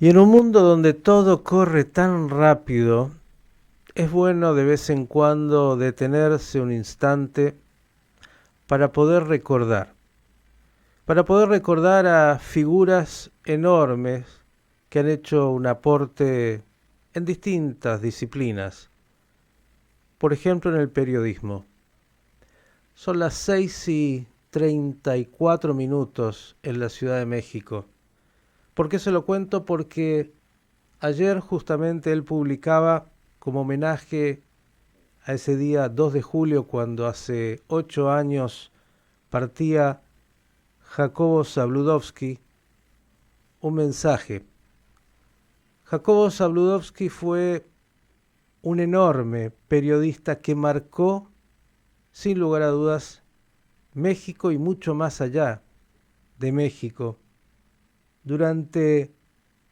Y en un mundo donde todo corre tan rápido, es bueno de vez en cuando detenerse un instante para para poder recordar a figuras enormes que han hecho un aporte en distintas disciplinas, por ejemplo en el periodismo. Son las 6:34 en la Ciudad de México. ¿Por qué se lo cuento? Porque ayer justamente él publicaba como homenaje a ese día 2 de julio cuando hace 8 años partía Jacobo Zabludovsky un mensaje. Jacobo Zabludovsky fue un enorme periodista que marcó, sin lugar a dudas, México y mucho más allá de México. Durante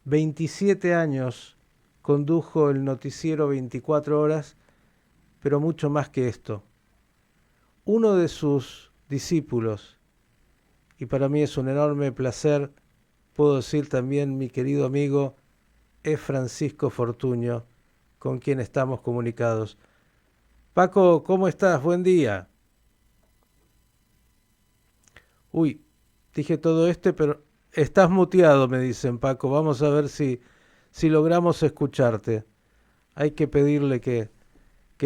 27 años condujo el noticiero 24 horas, pero mucho más que esto. Uno de sus discípulos, y para mí es un enorme placer, puedo decir también mi querido amigo, es Francisco Fortuño, con quien estamos comunicados. Paco, ¿cómo estás? Buen día. Uy, dije todo pero estás muteado, me dicen, Paco. Vamos a ver si logramos escucharte. Hay que pedirle que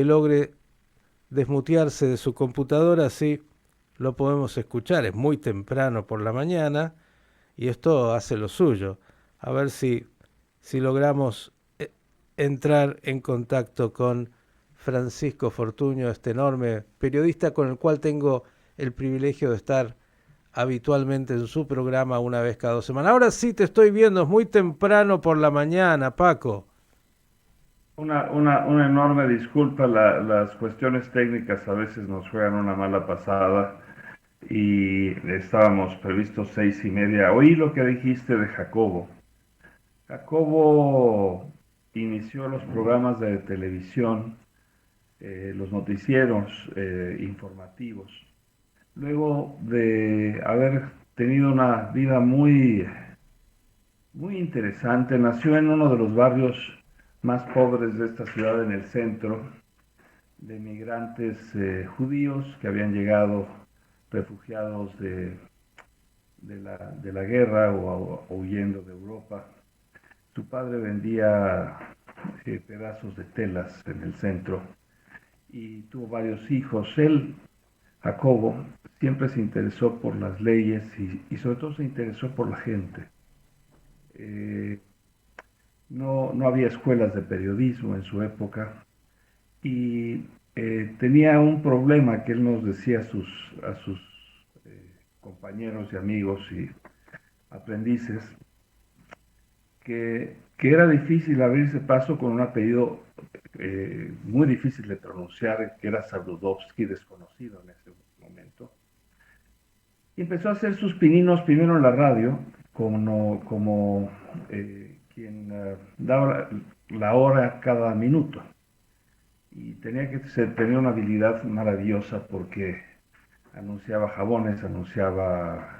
logre desmutearse de su computadora, así lo podemos escuchar. Es muy temprano por la mañana y esto hace lo suyo. A ver si logramos entrar en contacto con Francisco Fortuño, este enorme periodista con el cual tengo el privilegio de estar habitualmente en su programa una vez cada 2 semanas. Ahora sí te estoy viendo, es muy temprano por la mañana, Paco. Una enorme disculpa, las cuestiones técnicas a veces nos juegan una mala pasada y estábamos previstos 6:30. Oí lo que dijiste de Jacobo. Jacobo inició los programas de televisión, los noticieros informativos, luego de haber tenido una vida muy interesante. Nació en uno de los barrios más pobres de esta ciudad, en el centro, de migrantes judíos que habían llegado refugiados de la guerra o huyendo de Europa. Su padre vendía pedazos de telas en el centro y tuvo varios hijos. Él, Jacobo, siempre se interesó por las leyes y sobre todo se interesó por la gente. Eh, no había escuelas de periodismo en su época y tenía un problema que él nos decía a sus compañeros y amigos y aprendices, que era difícil abrirse paso con un apellido muy difícil de pronunciar, que era Sabludovsky, desconocido en ese momento. Y empezó a hacer sus pininos primero en la radio, como quien daba la hora cada minuto. Y tenía una habilidad maravillosa porque anunciaba jabones, anunciaba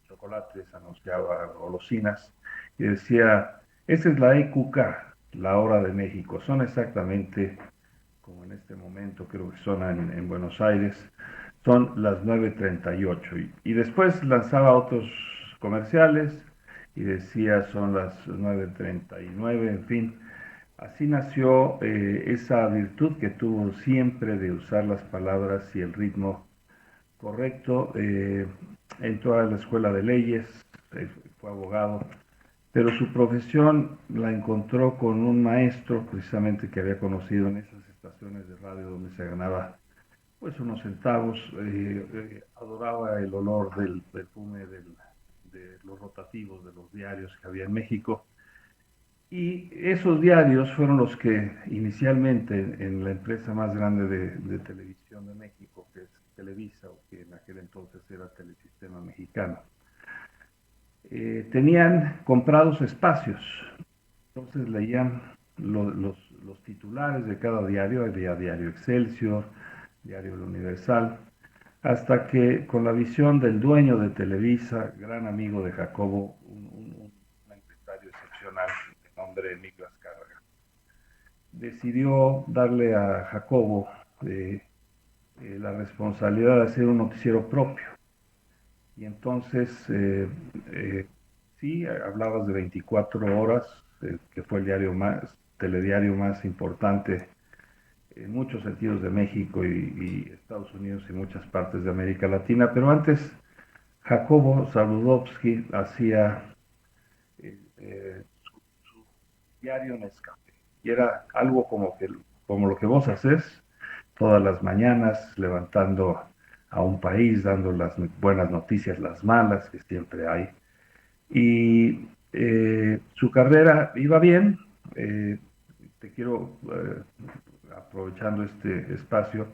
chocolates, anunciaba golosinas y decía, esa es la EQK, la hora de México. Son exactamente como en este momento, creo que son en Buenos Aires, son las 9:38. Y después lanzaba otros comerciales y decía son las 9:39, en fin. Así nació esa virtud que tuvo siempre de usar las palabras y el ritmo correcto. Entró a la escuela de leyes, fue abogado, pero su profesión la encontró con un maestro precisamente que había conocido en esas estaciones de radio donde se ganaba pues unos centavos. Adoraba el olor del perfume de los rotativos de los diarios que había en México. Y esos diarios fueron los que inicialmente en la empresa más grande de televisión de México, que es Televisa, o que en aquel entonces era Telesistema Mexicano, tenían comprados espacios. Entonces leían los titulares de cada diario, había diario Excelsior, diario El Universal, hasta que con la visión del dueño de Televisa, gran amigo de Jacobo, un empresario excepcional, nombre Miklas Carga. Decidió darle a Jacobo la responsabilidad de hacer un noticiero propio. Y entonces, sí, hablabas de 24 horas, que fue el telediario más importante en muchos sentidos de México y Estados Unidos y muchas partes de América Latina, pero antes Jacobo Zabludovsky hacía su diario Nescafé, y era algo como lo que vos haces todas las mañanas, levantando a un país, dando las buenas noticias, las malas, que siempre hay. Y su carrera iba bien. Te quiero, aprovechando este espacio,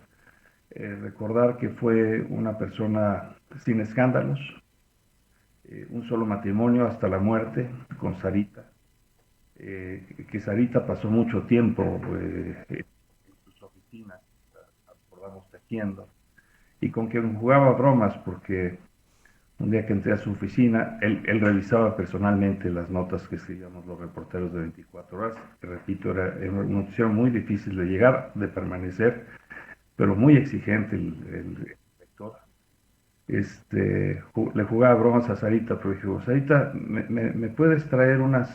recordar que fue una persona sin escándalos, un solo matrimonio hasta la muerte con Sarita, que Sarita pasó mucho tiempo en sus oficinas, acordamos tejiendo, y con quien jugaba bromas, porque un día que entré a su oficina, él revisaba personalmente las notas que escribíamos los reporteros de 24 horas, que repito, era una noticiero muy difícil de llegar, de permanecer, pero muy exigente el lector. Le jugaba bromas a Sarita, pero dije, Sarita, ¿me puedes traer unas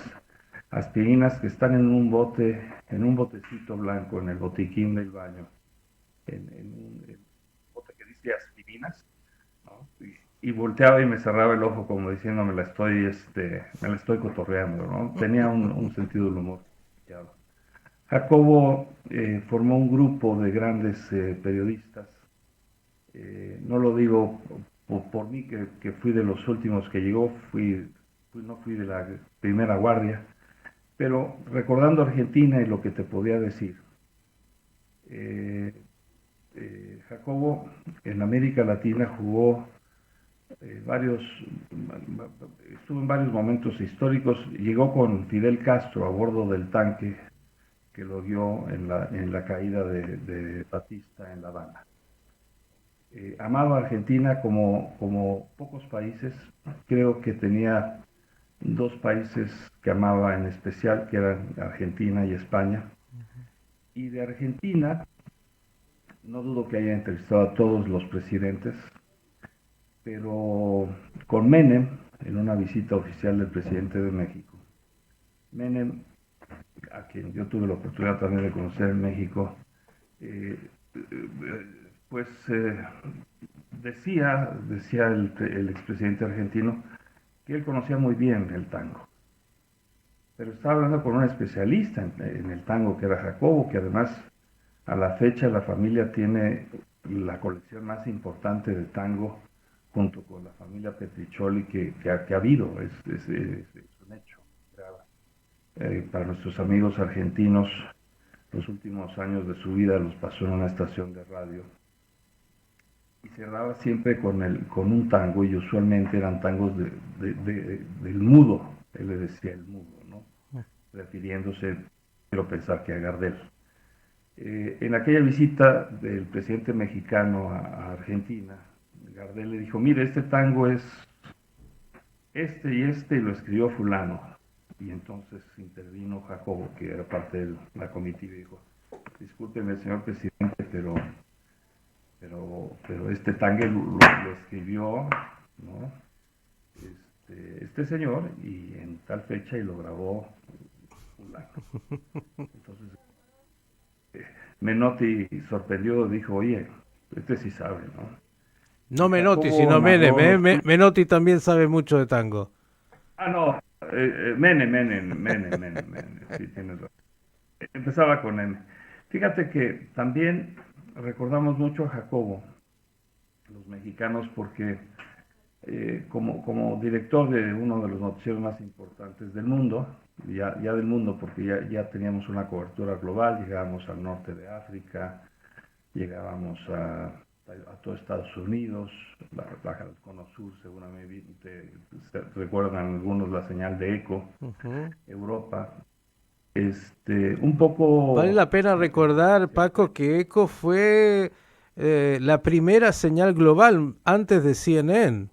aspirinas que están en un botecito blanco, en el botiquín del baño, en un bote que dice aspirinas, ¿no? Y volteaba y me cerraba el ojo como diciendo me la estoy cotorreando, ¿no? Tenía un sentido del humor. Jacobo formó un grupo de grandes periodistas. No lo digo por mí, que fui de los últimos que llegó, no fui de la primera guardia, pero recordando Argentina y lo que te podía decir, Jacobo en América Latina jugó estuvo en varios momentos históricos. Llegó con Fidel Castro a bordo del tanque que lo dio en la caída de Batista en La Habana. Amaba a Argentina como pocos países. Creo que tenía dos países que amaba en especial, que eran Argentina y España. Y de Argentina, no dudo que haya entrevistado a todos los presidentes, pero con Menem, en una visita oficial del presidente de México, Menem, a quien yo tuve la oportunidad también de conocer en México, pues decía el expresidente argentino que él conocía muy bien el tango, pero estaba hablando con un especialista en el tango, que era Jacobo, que además a la fecha la familia tiene la colección más importante de tango, junto con la familia Petricholi que ha habido. Es un hecho. Para nuestros amigos argentinos, los últimos años de su vida los pasó en una estación de radio y cerraba siempre con un tango, y usualmente eran tangos del mudo. Él le decía el mudo, ¿no? Refiriéndose, quiero pensar, que a Gardel. En aquella visita del presidente mexicano a Argentina, Gardel le dijo, mire, este tango es y lo escribió fulano. Y entonces intervino Jacobo, que era parte de la comitiva, y dijo, discúlpeme, señor presidente, pero este tango lo escribió, ¿no? Este señor, y en tal fecha, y lo grabó fulano. Entonces Menotti sorprendió, dijo, oye, este sí sabe, ¿no? No Menotti, sino Menem. Menotti también sabe mucho de tango. No, Menem, sí, tienes razón. Empezaba con M. Fíjate que también recordamos mucho a Jacobo, los mexicanos, porque como director de uno de los noticieros más importantes del mundo, ya del mundo, porque ya teníamos una cobertura global, llegábamos al norte de África, llegábamos a todo Estados Unidos, la Baja del Cono Sur, seguramente recuerdan algunos la señal de ECO, Europa. Un poco... Vale la pena recordar, Paco, que ECO fue la primera señal global antes de CNN.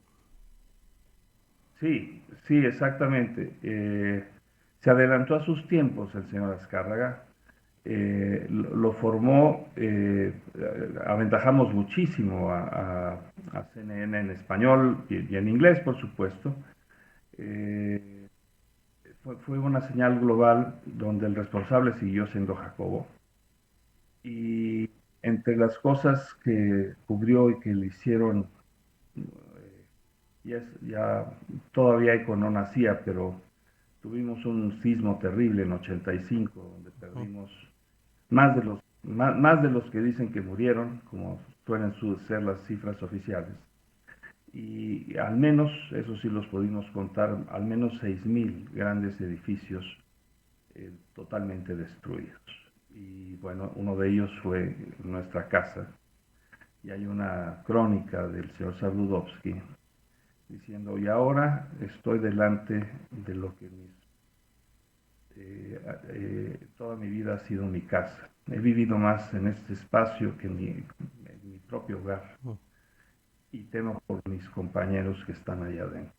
Sí, exactamente. Se adelantó a sus tiempos el señor Azcárraga, lo formó, aventajamos muchísimo a CNN en español y en inglés, por supuesto. Fue una señal global donde el responsable siguió siendo Jacobo. Y entre las cosas que cubrió y que le hicieron, ya todavía no nacía, pero tuvimos un sismo terrible en 85, donde perdimos más de los que dicen que murieron, como suelen ser las cifras oficiales. Y al menos, eso sí los pudimos contar, al menos 6.000 grandes edificios totalmente destruidos. Y bueno, uno de ellos fue nuestra casa. Y hay una crónica del señor Sabludovsky diciendo, y ahora estoy delante de lo que toda mi vida ha sido mi casa. He vivido más en este espacio que en mi propio hogar. Y temo por mis compañeros que están allá adentro.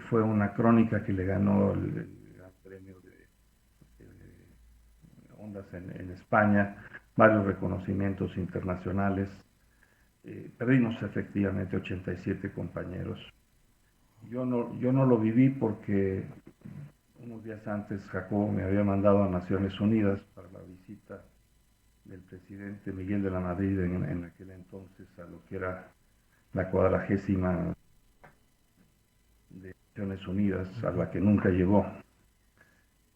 Fue una crónica que le ganó el Gran Premio de Ondas en España, varios reconocimientos internacionales. Perdimos efectivamente 87 compañeros. Yo no lo viví porque unos días antes Jacobo me había mandado a Naciones Unidas para la visita del presidente Miguel de la Madrid en aquel entonces a lo que era la 40ª de Naciones Unidas, a la que nunca llegó.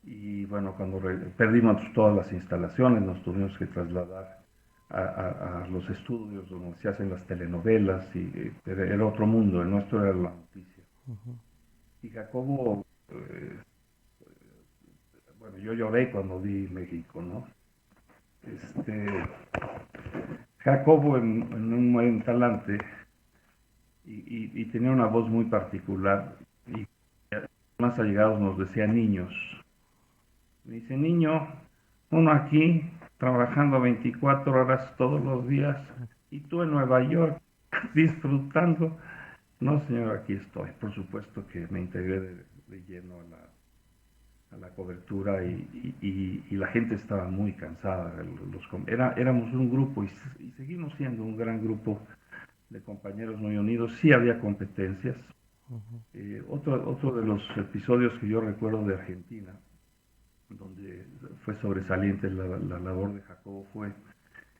Y bueno, cuando perdimos todas las instalaciones, nos tuvimos que trasladar a los estudios donde se hacen las telenovelas, y era otro mundo, el nuestro era la noticia. Y Jacobo, bueno, yo lloré cuando vi México, ¿no? Jacobo en un buen talante y tenía una voz muy particular, y más allegados nos decía niños. Me dice, niño, uno aquí trabajando 24 horas todos los días y tú en Nueva York disfrutando. No, señor, aquí estoy. Por supuesto que me integré de lleno a la cobertura y la gente estaba muy cansada. Éramos un grupo y seguimos siendo un gran grupo de compañeros muy unidos. Sí había competencias. Otro de los episodios que yo recuerdo de Argentina, donde fue sobresaliente la labor de Jacobo, fue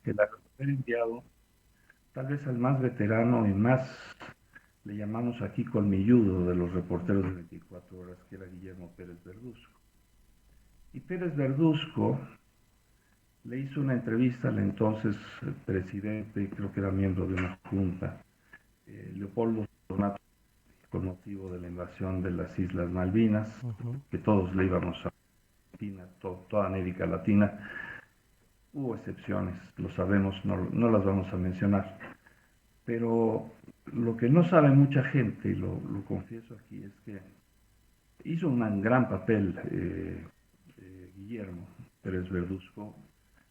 el haber enviado tal vez al más veterano y más, le llamamos aquí colmilludo de los reporteros de 24 horas, que era Guillermo Pérez Verduzco. Y Pérez Verduzco le hizo una entrevista al entonces presidente, creo que era miembro de una junta, Leopoldo Donato, con motivo de la invasión de las Islas Malvinas, que todos le íbamos a Argentina, toda América Latina. Hubo excepciones, lo sabemos, no las vamos a mencionar. Pero lo que no sabe mucha gente, y lo confieso aquí, es que hizo un gran papel Guillermo Pérez Verduzco,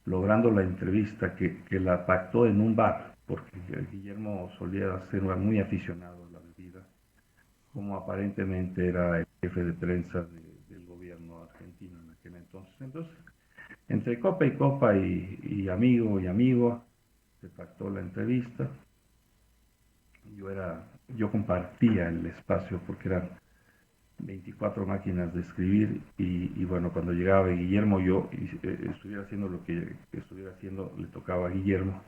logrando la entrevista que la pactó en un bar, porque Guillermo solía ser muy aficionado a la bebida, como aparentemente era el jefe de prensa del gobierno argentino en aquel entonces. Entonces, entre copa y copa y amigo, se pactó la entrevista. Yo compartía el espacio porque eran 24 máquinas de escribir y bueno, cuando llegaba Guillermo, yo estuviera haciendo lo que estuviera haciendo, le tocaba a Guillermo.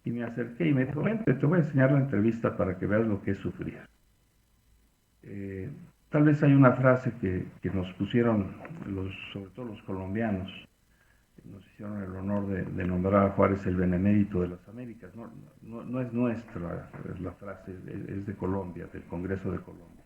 Y me acerqué y me dijo, vente, te voy a enseñar la entrevista para que veas lo que es sufrir. Tal vez hay una frase que nos pusieron, sobre todo los colombianos, nos hicieron el honor de nombrar a Juárez el benemérito de las Américas. No es nuestra, la frase es de Colombia, del Congreso de Colombia.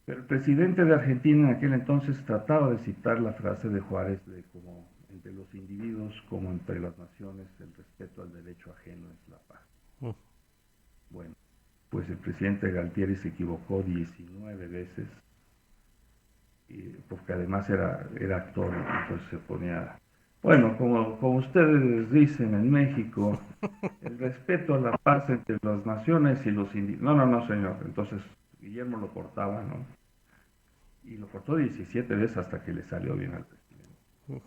Pero el presidente de Argentina en aquel entonces trataba de citar la frase de Juárez de como entre los individuos como entre las naciones el respeto al derecho ajeno es la paz. Bueno, pues el presidente Galtieri se equivocó 19 veces, porque además era actor, entonces se ponía, bueno, como ustedes dicen en México, el respeto a la paz entre las naciones y los indígenas. No, señor. Entonces Guillermo lo cortaba, ¿no? y lo cortó 17 veces hasta que le salió bien al presidente.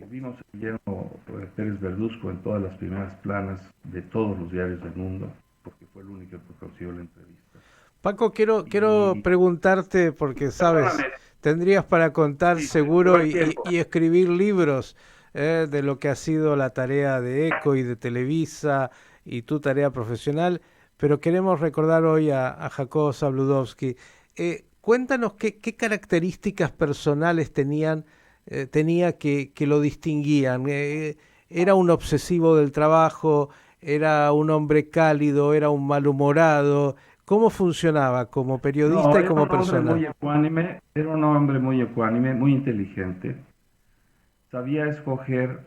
Vimos a Guillermo Pérez Verduzco en todas las primeras planas de todos los diarios del mundo, porque fue el único que consiguió la entrevista. Paco, quiero Y, preguntarte, porque sabes, perdóname, tendrías para contar sí, se me fue seguro el tiempo. y escribir libros de lo que ha sido la tarea de ECO y de Televisa y tu tarea profesional, pero queremos recordar hoy a Jacobo Zabludovsky. Cuéntanos qué características personales tenía que lo distinguían. ¿Era un obsesivo del trabajo? ¿Era un hombre cálido? ¿Era un malhumorado? ¿Cómo funcionaba como periodista No, y era como un hombre persona? muy ecuánime, era un hombre muy ecuánime, muy inteligente. Sabía escoger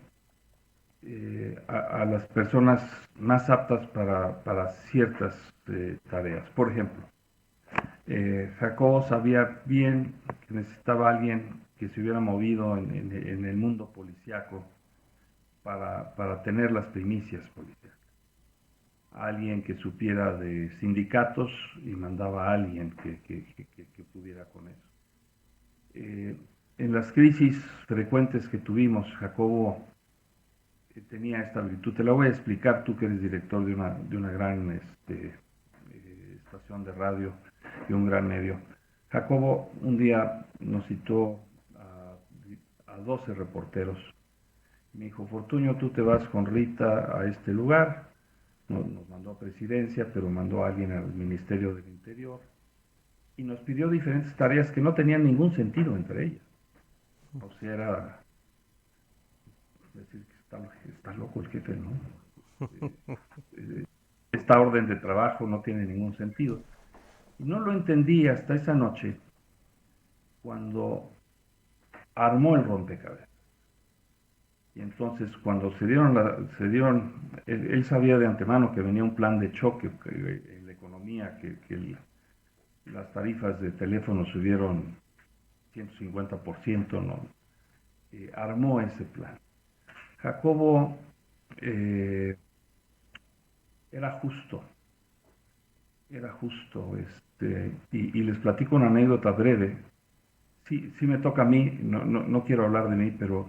a las personas más aptas para ciertas tareas. Por ejemplo, Jacobo sabía bien que necesitaba alguien que se hubiera movido en el mundo policíaco para tener las primicias policiales. Alguien que supiera de sindicatos y mandaba a alguien que pudiera con eso. En las crisis frecuentes que tuvimos, Jacobo tenía esta virtud. Te la voy a explicar tú que eres director de una gran estación de radio y un gran medio. Jacobo un día nos citó a 12 reporteros. Me dijo, Fortunio, tú te vas con Rita a este lugar. Nos mandó a presidencia, pero mandó a alguien al Ministerio del Interior y nos pidió diferentes tareas que no tenían ningún sentido entre ellas. O sea, era decir que está loco el jefe, ¿no? Esta orden de trabajo no tiene ningún sentido. Y no lo entendí hasta esa noche cuando armó el rompecabezas. Y entonces cuando él sabía de antemano que venía un plan de choque en la economía, las tarifas de teléfono subieron 150%, ¿no? Armó ese plan. Jacobo eh, era justo, y les platico una anécdota breve. Sí, sí me toca a mí, no quiero hablar de mí, pero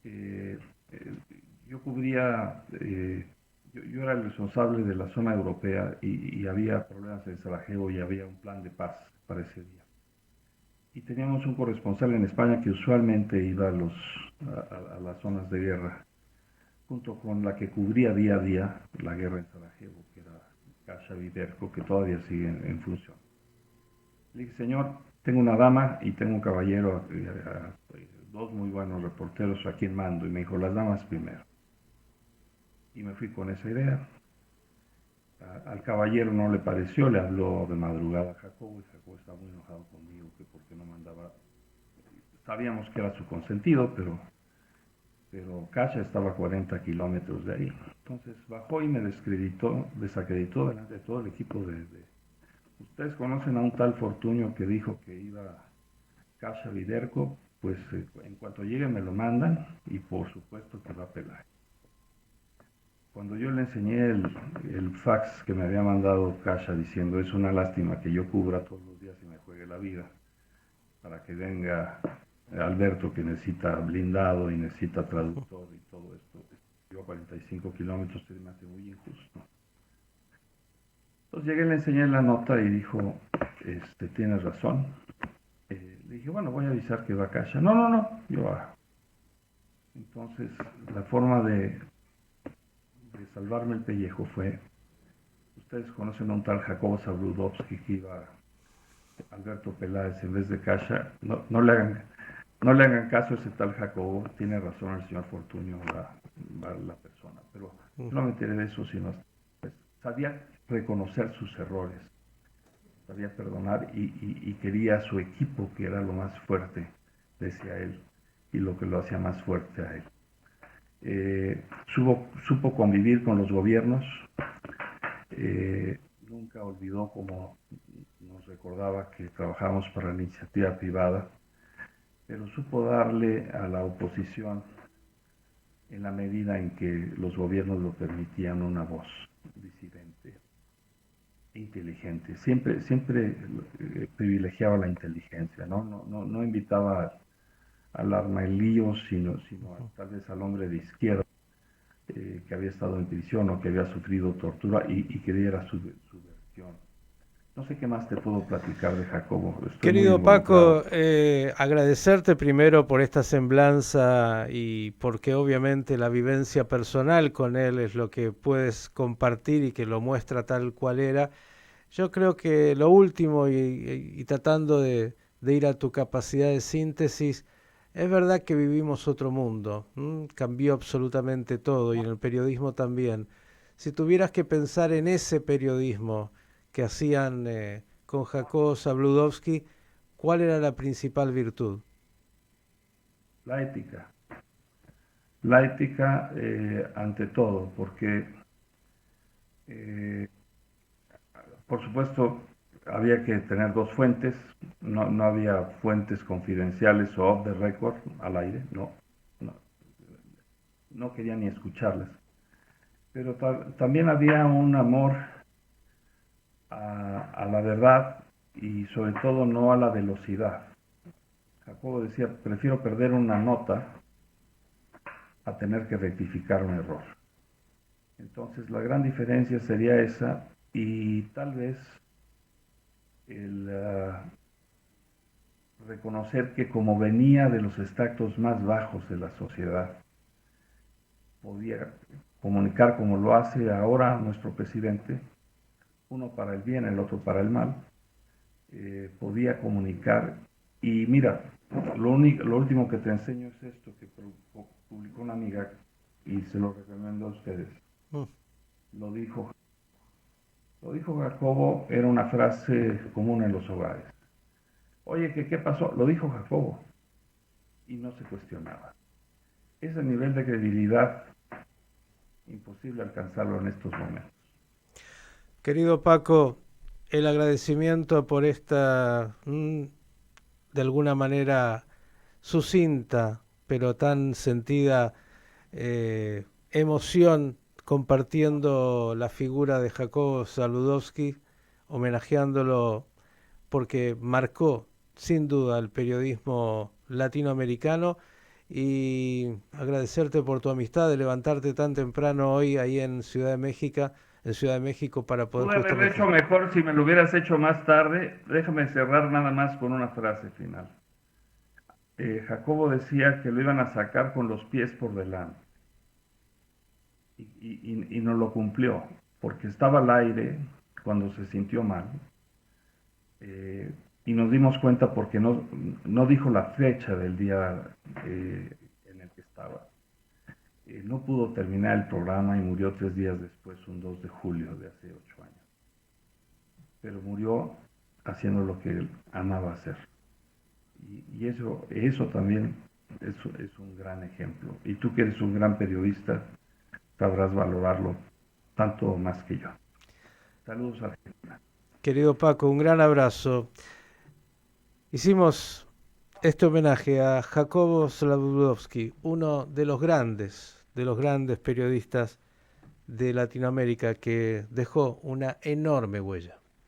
eh, eh, yo cubría, yo era el responsable de la zona europea y había problemas en Sarajevo y había un plan de paz para ese día. Y teníamos un corresponsal en España que usualmente iba a las zonas de guerra, junto con la que cubría día a día la guerra en Sarajevo, que era Kasia Viderco, que todavía sigue en función. Le dije, señor, tengo una dama y tengo un caballero, dos muy buenos reporteros a quien mando. Y me dijo, las damas primero. Y me fui con esa idea. Al caballero no le pareció, le habló de madrugada a Jacobo, y Jacobo estaba muy enojado conmigo, que porque no mandaba. Sabíamos que era su consentido, pero Kasia estaba a 40 kilómetros de ahí. Entonces bajó y me desacreditó delante de todo el equipo Ustedes conocen a un tal Fortunio que dijo que iba Kasia Viderco, pues en cuanto llegue me lo mandan y por supuesto que va a pelar. Cuando yo le enseñé el fax que me había mandado Kasia diciendo es una lástima que yo cubra todos los días y me juegue la vida para que venga Alberto que necesita blindado y necesita traductor y todo esto, yo a 45 kilómetros se me hace muy injusto. Entonces llegué, le enseñé la nota y dijo, tienes razón. Le dije, bueno, voy a avisar que va a Kasia. No, yo va. Entonces, la forma de salvarme el pellejo fue, ustedes conocen a un tal Jacobo Zabludovsky que iba Alberto Peláez en vez de Kasia. No le hagan caso a ese tal Jacobo, tiene razón el señor Fortunio, la persona. Pero yo no me enteré de eso, sino pues, sabía reconocer sus errores, sabía perdonar y quería a su equipo, que era lo más fuerte, decía él, y lo que lo hacía más fuerte a él. Supo convivir con los gobiernos, nunca olvidó, como nos recordaba, que trabajamos para la iniciativa privada, pero supo darle a la oposición, en la medida en que los gobiernos lo permitían, una voz disidente. inteligente. Siempre privilegiaba la inteligencia, ¿no? No invitaba al arma el lío, sino tal vez al hombre de izquierda que había estado en prisión o que había sufrido tortura y que diera su versión. No sé qué más te puedo platicar de Jacobo. Estoy muy Querido involucrado. Paco, agradecerte primero por esta semblanza y porque obviamente la vivencia personal con él es lo que puedes compartir y que lo muestra tal cual era. Yo creo que lo último, y tratando de ir a tu capacidad de síntesis, es verdad que vivimos otro mundo, ¿m? Cambió absolutamente todo y en el periodismo también. Si tuvieras que pensar en ese periodismo que hacían con Jacobo Zabludovsky, ¿cuál era la principal virtud? La ética. La ética ante todo, porque eh, por supuesto había que tener dos fuentes, no había fuentes confidenciales o off the record al aire, no, no quería ni escucharlas. Pero también había un amor a la verdad y sobre todo no a la velocidad. Jacobo decía, prefiero perder una nota a tener que rectificar un error. Entonces la gran diferencia sería esa y tal vez el reconocer que como venía de los estratos más bajos de la sociedad, podía comunicar como lo hace ahora nuestro presidente, uno para el bien, el otro para el mal, podía comunicar. Y mira, lo último que te enseño es esto que publicó una amiga y se lo recomiendo a ustedes. Mm. Lo dijo Jacobo, era una frase común en los hogares. Oye, ¿qué pasó? Lo dijo Jacobo y no se cuestionaba. Ese nivel de credibilidad, imposible alcanzarlo en estos momentos. Querido Paco, el agradecimiento por esta, de alguna manera, sucinta, pero tan sentida emoción compartiendo la figura de Jacobo Zabludovsky, homenajeándolo porque marcó sin duda el periodismo latinoamericano y agradecerte por tu amistad de levantarte tan temprano hoy ahí en Ciudad de México para poder Pude haberlo justamente... hecho mejor si me lo hubieras hecho más tarde. Déjame cerrar nada más con una frase final. Jacobo decía que lo iban a sacar con los pies por delante y no lo cumplió, porque estaba al aire cuando se sintió mal y nos dimos cuenta porque no dijo la fecha del día en el que estaba. No pudo terminar el programa y murió 3 días después, un 2 de julio de hace 8 años. Pero murió haciendo lo que él amaba hacer. Y eso también es un gran ejemplo. Y tú que eres un gran periodista, sabrás valorarlo tanto o más que yo. Saludos, Argentina. Querido Paco, un gran abrazo. Hicimos este homenaje a Jacobo Zabludovsky, uno de los grandes periodistas de Latinoamérica que dejó una enorme huella.